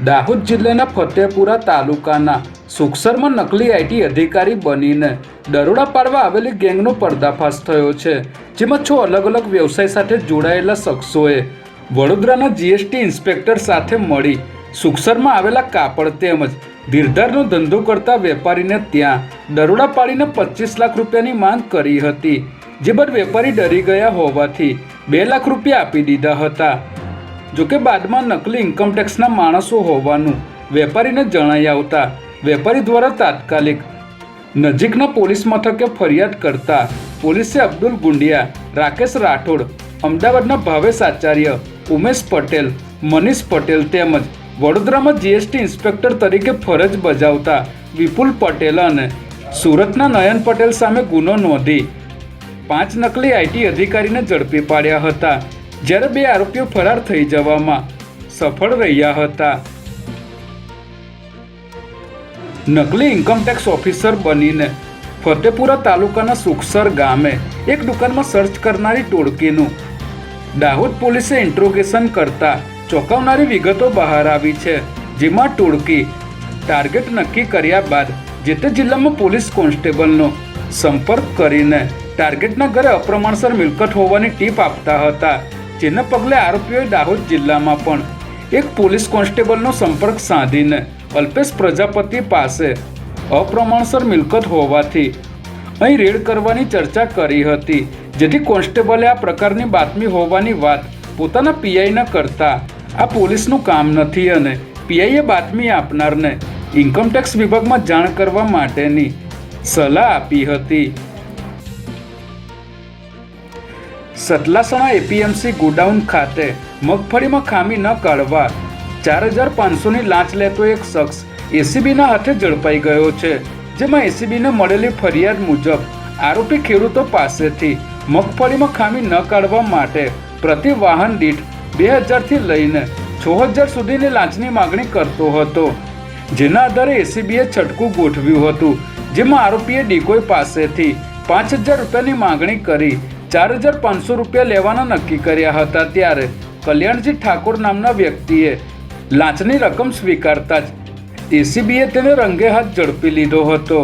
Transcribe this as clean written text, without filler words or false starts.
દાહોદ જિલ્લાના ફતેપુરા તાલુકાના સુખસરમાં નકલી આઈટી અધિકારી બનીને દરોડા પાડવા આવેલી ગેંગનો પર્દાફાશ થયો છે, જેમાં 6 અલગ અલગ વ્યવસાય સાથે જોડાયેલા શખ્સોએ વડોદરાના જીએસટી ઇન્સ્પેક્ટર સાથે મળી સુખસરમાં આવેલા કાપડ તેમજ ધીરધારનો ધંધો કરતા વેપારીને ત્યાં દરોડા પાડીને 25 લાખ રૂપિયાની માંગ કરી હતી, જે બાદ વેપારી ડરી ગયા હોવાથી 2 લાખ રૂપિયા આપી દીધા હતા। જોકે બાદમાં નકલી ઇન્કમટેક્સના માણસો હોવાનું વેપારીને જણાઈ આવતા વેપારી દ્વારા તાત્કાલિક નજીકના પોલીસ મથકે ફરિયાદ કરતા પોલીસે અબ્દુલ ગુંડિયા, રાકેશ રાઠોડ, અમદાવાદના ભાવેશ આચાર્ય, ઉમેશ પટેલ, મનીષ પટેલ તેમજ વડોદરામાં જીએસટી ઇન્સ્પેક્ટર તરીકે ફરજ બજાવતા વિપુલ પટેલ અને સુરતના નયન પટેલ સામે ગુનો નોંધી 5 નકલી આઈટી અધિકારીને ઝડપી પાડ્યા હતા, જ્યારે 2 આરોપીઓ ફરાર થઈ જવામાં સફળ રહ્યા હતા। નકલી ઇન્કમટેક્સ ઓફિસર બનીને ફતેપુરા તાલુકાના સુખસર ગામે એક દુકાનમાં સર્ચ કરનારી ટોળકીનું દાહોદ પોલીસે ઇન્ટ્રોગેશન કરતા ચોંકાવનારી વિગતો બહાર આવી છે, જેમાં ટોળકી ટાર્ગેટ નક્કી કર્યા બાદ જે તે જિલ્લામાં પોલીસ કોન્સ્ટેબલનો સંપર્ક કરીને ટાર્ગેટના ઘરે અપ્રમાણસર મિલકત હોવાની ટીપ આપતા હતા, જેના પગલે આરોપીઓએ દાહોદ જિલ્લામાં પણ એક પોલીસ કોન્સ્ટેબલનો સંપર્ક સાધીને અલ્પેશ પ્રજાપતિ પાસે અપ્રમાણસર મિલકત હોવાથી અહીં રેડ કરવાની ચર્ચા કરી હતી, જેથી કોન્સ્ટેબલે આ પ્રકારની બાતમી હોવાની વાત પોતાના પીઆઈને કરતા આ પોલીસનું કામ નથી અને પીઆઈએ બાતમી આપનારને ઇન્કમટેક્સ વિભાગમાં જાણ કરવા માટેની સલાહ આપી હતી। સતલાસણા એપીએમસી ગોડાઉન ખાતે મગફળીમાં ખામી ન કાઢવા 4500ની લાંચ લેતો એક શખ્સ એસીબીના હાથે ઝડપાઈ ગયો છે, જેમાં એસીબીને મળેલી ફરિયાદ મુજબ આરોપી ખેડૂતો પાસેથી મગફળીમાં ખામી ન કાઢવા માટે પ્રતિ વાહન દીઠ 2000થી લઈને 6000 સુધીની લાંચની માગણી કરતો હતો, જેના આધારે એસીબીએ છટકું ગોઠવ્યું હતું, જેમાં આરોપીએ ડિકોય પાસેથી 5000 રૂપિયાની માગણી કરી 4500 રૂપિયા લેવાના નક્કી કર્યા હતા, ત્યારે કલ્યાણજી ઠાકોર નામના વ્યક્તિએ લાંચની રકમ સ્વીકારતા જ એસીબીએ તેને રંગે હાથ ઝડપી લીધો હતો।